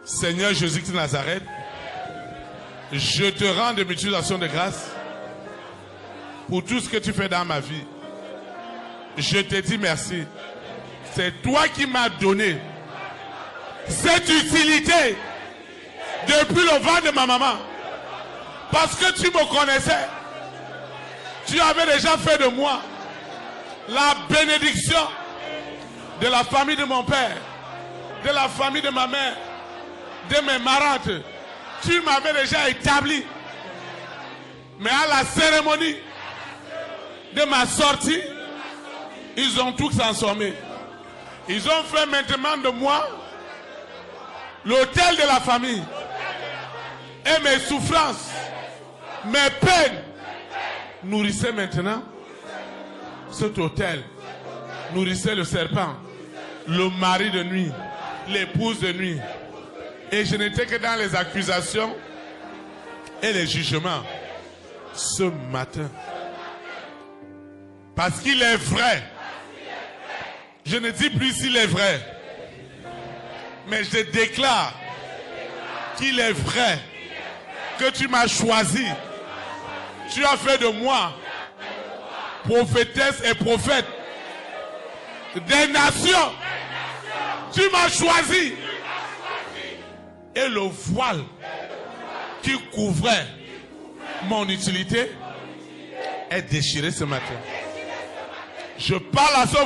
Seigneur Jésus-Christ de Nazareth, je te rends de multiples actions de grâce pour tout ce que tu fais dans ma vie. Je te dis merci. C'est toi qui m'as donné cette utilité depuis le ventre de ma maman. Parce que tu me connaissais. Tu avais déjà fait de moi la bénédiction de la famille de mon père, de la famille de ma mère, de mes marâtres. Tu m'avais déjà établi. Mais à la cérémonie de ma sortie, ils ont tout transformé. Ils ont fait maintenant de moi l'autel de la famille. Et mes souffrances, mes peines, nourrissaient maintenant cet autel. Nourrissait le serpent, le mari de nuit, l'épouse de nuit. Et je n'étais que dans les accusations et les jugements. Ce matin, parce qu'il est vrai, je ne dis plus s'il est vrai, mais je déclare qu'il est vrai que tu m'as choisi. Tu as fait de moi prophétesse et prophète des nations. Tu m'as choisi. Et le voile qui couvrait mon utilité est déchiré ce matin. Je parle à ce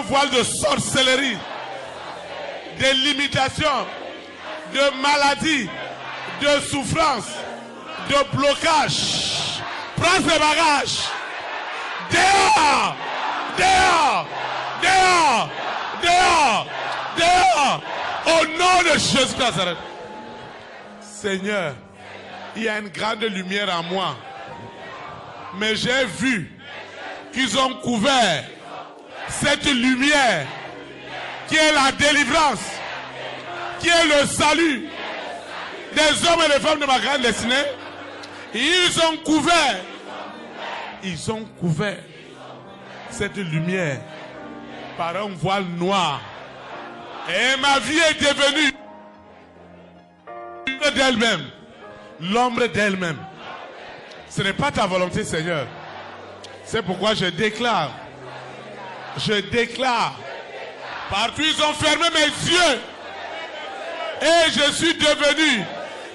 voile de sorcellerie, de limitation, de maladie, de souffrance, de blocage. Prends ces bagages. Dehors, dehors, dehors, dehors, dehors. Au nom de Jésus de Nazareth. Seigneur, il y a une grande lumière en moi. Mais j'ai vu qu'ils ont couvert cette lumière qui est la délivrance, qui est le salut des hommes et des femmes de ma grande destinée. Ils ont couvert cette lumière par un voile noir. Et ma vie est devenue d'elle-même, l'ombre d'elle-même. Ce n'est pas ta volonté, Seigneur. C'est pourquoi je déclare, partout ils ont fermé mes yeux, et je suis devenu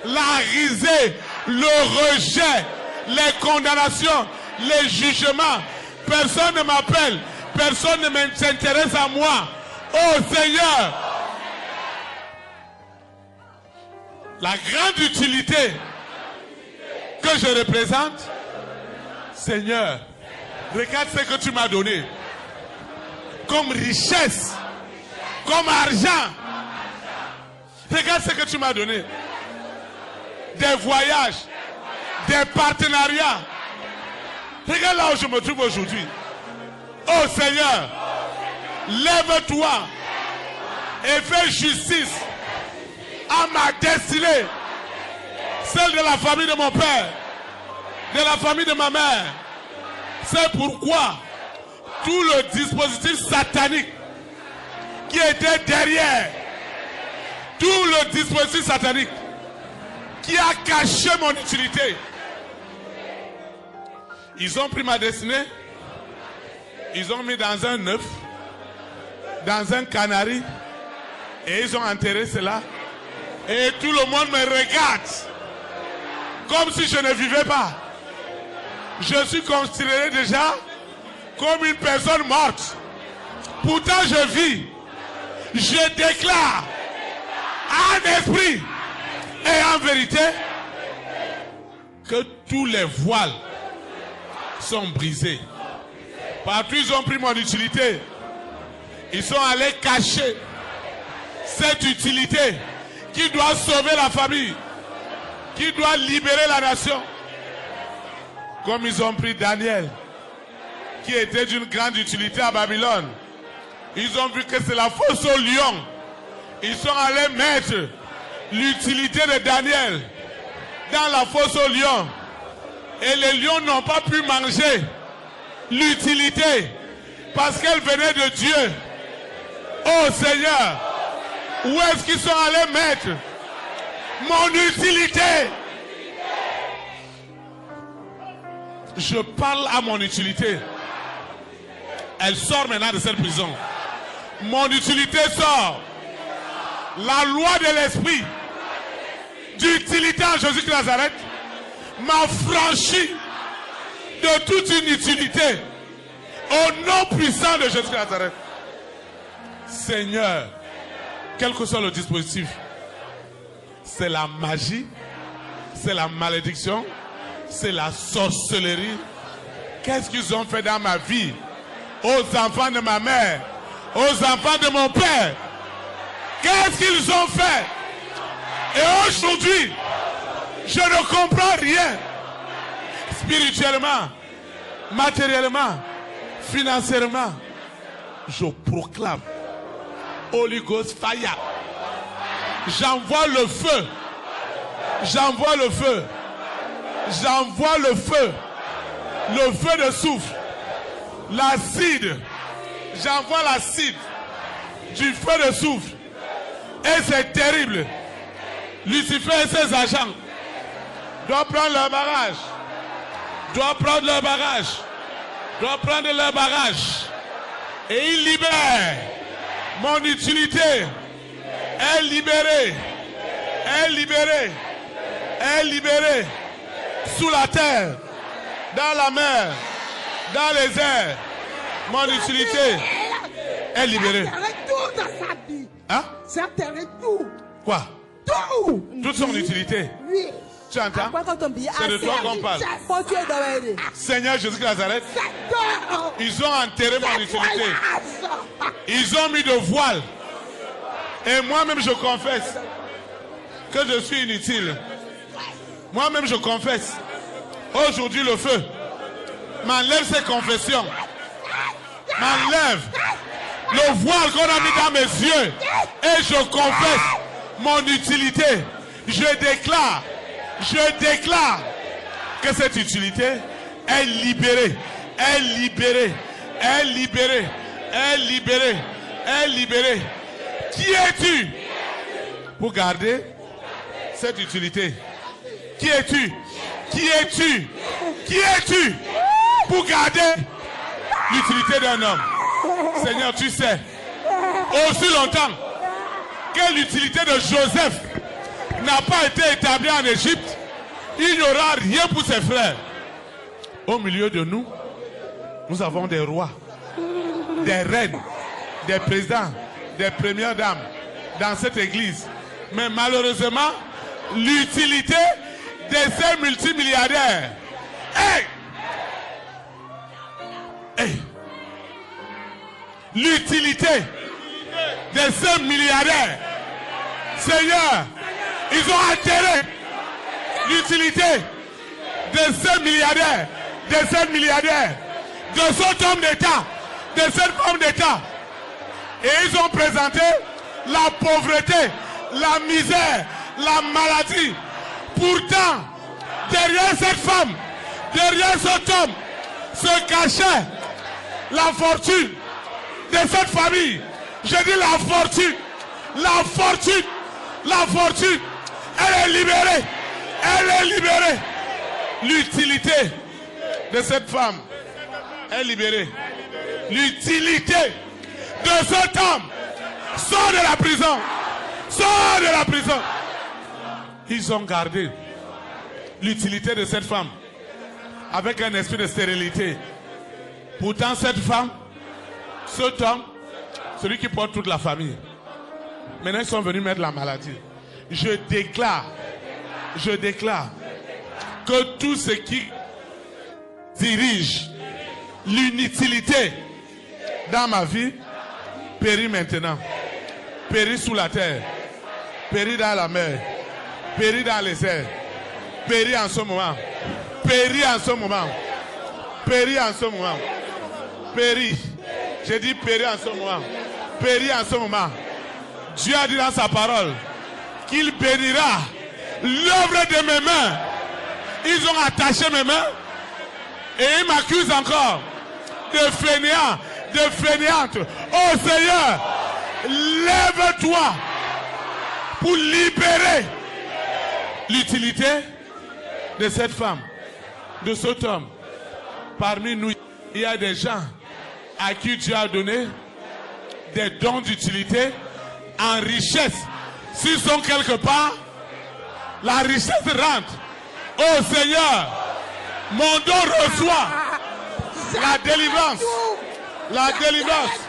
la risée, le rejet, les condamnations, les jugements. Personne ne m'appelle, personne ne s'intéresse à moi. Oh Seigneur, la grande utilité que je représente, Seigneur, regarde ce que tu m'as donné comme richesse, comme argent. Regarde ce que tu m'as donné. Des voyages, des partenariats. Regarde là où je me trouve aujourd'hui. Oh Seigneur, lève-toi et fais justice à ma destinée, celle de la famille de mon père, de la famille de ma mère. C'est pourquoi tout le dispositif satanique qui était derrière, tout le dispositif satanique qui a caché mon utilité, ils ont pris ma destinée, ils ont mis dans un œuf, dans un canari, et ils ont enterré cela. Et tout le monde me regarde comme si je ne vivais pas. Je suis considéré déjà comme une personne morte. Pourtant je vis. Je déclare en esprit et en vérité que tous les voiles sont brisés. Partout ils ont pris mon utilité. Ils sont allés cacher cette utilité qui doit sauver la famille, qui doit libérer la nation. Comme ils ont pris Daniel, qui était d'une grande utilité à Babylone. Ils ont vu que c'est la fosse aux lions. Ils sont allés mettre l'utilité de Daniel dans la fosse aux lions. Et les lions n'ont pas pu manger l'utilité parce qu'elle venait de Dieu. Oh Seigneur, Où est-ce qu'ils sont allés mettre mon utilité? Je parle à mon utilité. Elle sort maintenant de cette prison. Mon utilité sort. La loi de l'esprit d'utilité en Jésus de Nazareth m'a franchi de toute inutilité au nom puissant de Jésus de Nazareth. Seigneur, quel que soit le dispositif, c'est la magie, c'est la malédiction, c'est la sorcellerie. Qu'est-ce qu'ils ont fait dans ma vie? Aux enfants de ma mère, aux enfants de mon père, qu'est-ce qu'ils ont fait? Et aujourd'hui, je ne comprends rien. Spirituellement, matériellement, financièrement, je proclame Holy Ghost fire. J'envoie le feu. J'envoie le feu. J'envoie le feu. Le feu de soufre. L'acide. J'envoie l'acide du feu de soufre. Et c'est terrible. Lucifer et ses agents doivent prendre leur barrage. Doivent prendre leur barrage. Doivent prendre leur barrage. Et ils libèrent. Mon utilité est libérée. Est libérée. Est libérée. Sous la terre. Dans la mer. Dans les airs. Mon utilité est libérée. Tout dans sa vie. Hein? C'est enterré tout. Quoi? Tout. Toute son utilité. Oui. Tu entends? C'est de toi qu'on parle. Seigneur Jésus de Nazareth, ils ont enterré mon utilité. Ils ont mis de voile. Et moi-même je confesse que je suis inutile. Moi-même je confesse. Aujourd'hui le feu m'enlève ces confessions. M'enlève le voile qu'on a mis dans mes yeux. Et je confesse mon utilité. Je déclare que cette utilité est libérée. Est libérée. Est libérée. Est libérée. Est libérée. Qui es-tu pour garder cette utilité? Qui es-tu? Qui es-tu? Qui es-tu pour garder l'utilité d'un homme? Seigneur, tu sais, aussi longtemps que l'utilité de Joseph n'a pas été établie en Égypte, il n'y aura rien pour ses frères. Au milieu de nous, nous avons des rois, des reines, des présidents, des premières dames dans cette église. Mais malheureusement, l'utilité de ces multimilliardaires, l'utilité de ces milliardaires, Seigneur, ils ont enterré l'utilité de ces milliardaires, de ces milliardaires, de cet homme d'État, de cette femme d'État. Et ils ont présenté la pauvreté, la misère, la maladie. Pourtant, derrière cette femme, derrière cet homme, se cachait la fortune de cette famille. Je dis la fortune, la fortune, la fortune. Elle est libérée. Elle est libérée. L'utilité de cette femme est libérée. L'utilité de cet homme sort de la prison. Sort de la prison. Ils ont gardé l'utilité de cette femme avec un esprit de stérilité. Pourtant, cette femme, cet homme, celui qui porte toute la famille, maintenant ils sont venus mettre la maladie. Je déclare que tout ce qui dirige l'inutilité dans ma vie périt maintenant. Périt sous la terre, périt dans la mer, périt dans les airs, périt en ce moment, périt en ce moment, périt en ce moment, périt. J'ai dit périt en ce moment, périt en ce moment. Dieu a dit dans sa parole qu'il bénira l'œuvre de mes mains. Ils ont attaché mes mains et ils m'accusent encore de fainéant, de fainéante. Oh Seigneur, lève-toi pour libérer l'utilité de cette femme, de cet homme. Parmi nous, il y a des gens à qui Dieu a donné des dons d'utilité en richesse. S'ils sont quelque part, la richesse rentre. Oh Seigneur, mon don reçoit la délivrance. La délivrance.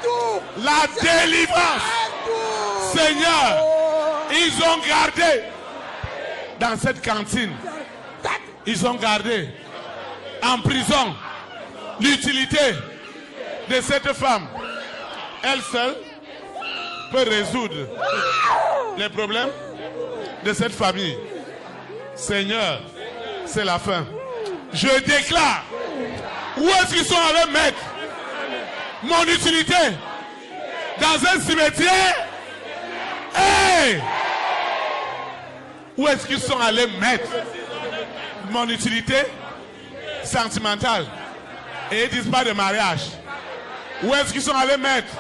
La délivrance. Seigneur, ils ont gardé dans cette cantine. Ils ont gardé en prison l'utilité de cette femme. Elle seule peut résoudre les problèmes de cette famille. Seigneur, c'est la fin. Je déclare, où est-ce qu'ils sont allés mettre mon utilité? Dans un cimetière? Hey! Où est-ce qu'ils sont allés mettre mon utilité sentimentale? Et ils disent pas de mariage. Où est-ce qu'ils sont allés mettre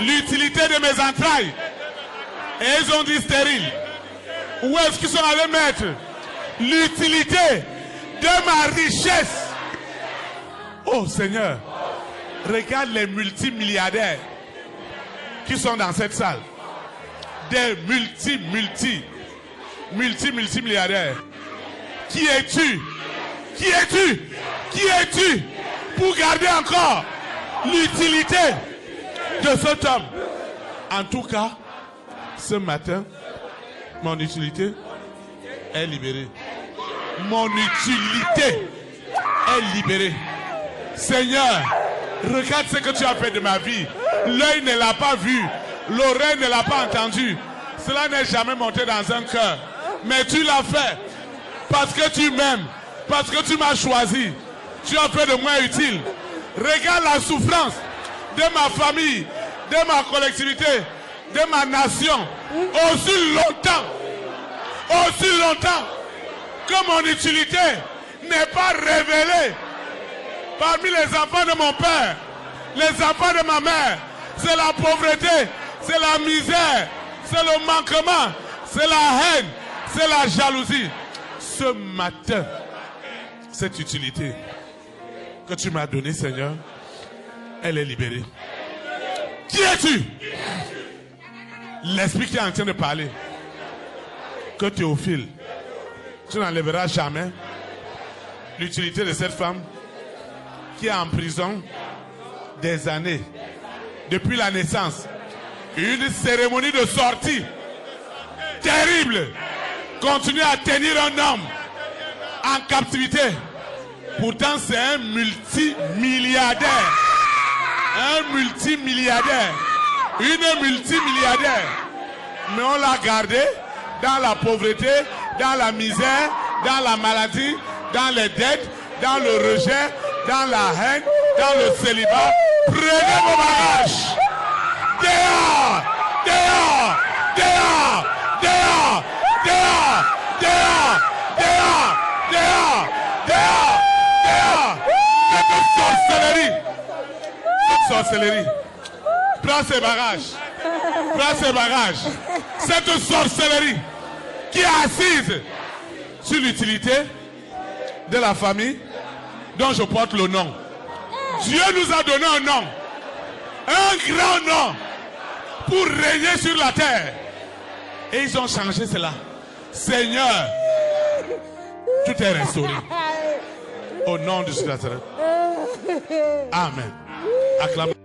l'utilité de mes entrailles? Et ils ont dit stérile. Où est-ce qu'ils sont allés mettre l'utilité de ma richesse? Oh Seigneur, regarde les multimilliardaires qui sont dans cette salle. Des multimilliardaires. Qui es-tu? Qui es-tu? Qui es-tu pour garder encore l'utilité de cet homme? En tout cas, ce matin, mon utilité est libérée. Mon utilité est libérée. Seigneur, regarde ce que tu as fait de ma vie. L'œil ne l'a pas vu, l'oreille ne l'a pas entendu. Cela n'est jamais monté dans un cœur. Mais tu l'as fait parce que tu m'aimes, parce que tu m'as choisi. Tu as fait de moi utile. Regarde la souffrance de ma famille, de ma collectivité, de ma nation. Aussi longtemps que mon utilité n'est pas révélée parmi les enfants de mon père, les enfants de ma mère. C'est la pauvreté, c'est la misère, c'est le manquement, c'est la haine, c'est la jalousie. Ce matin, cette utilité que tu m'as donnée, Seigneur, elle est libérée. Qui es-tu? L'esprit qui est en train de parler, que Théophile, tu n'enlèveras jamais l'utilité de cette femme qui est en prison des années, depuis la naissance. Une cérémonie de sortie terrible continue à tenir un homme en captivité. Pourtant, c'est un multimilliardaire. Un multimilliardaire. Une multimilliardaire. Mais on l'a gardé dans la pauvreté, dans la misère, dans la maladie, dans les dettes, dans le rejet, dans la haine, dans le célibat. Prenez vos bagages. Dehors! Dehors! Dehors! Dehors! Dehors! Dehors! Dehors! Dehors! Dehors! Dehors! Cette sorcellerie! Cette sorcellerie! Prends ces bagages! Prends ces bagages! Cette sorcellerie qui est assise sur l'utilité de la famille dont je porte le nom. Dieu nous a donné un nom, un grand nom, pour régner sur la terre. Et ils ont changé cela. Seigneur, tout est restauré. Au nom de Jésus. Amen. Acclamez.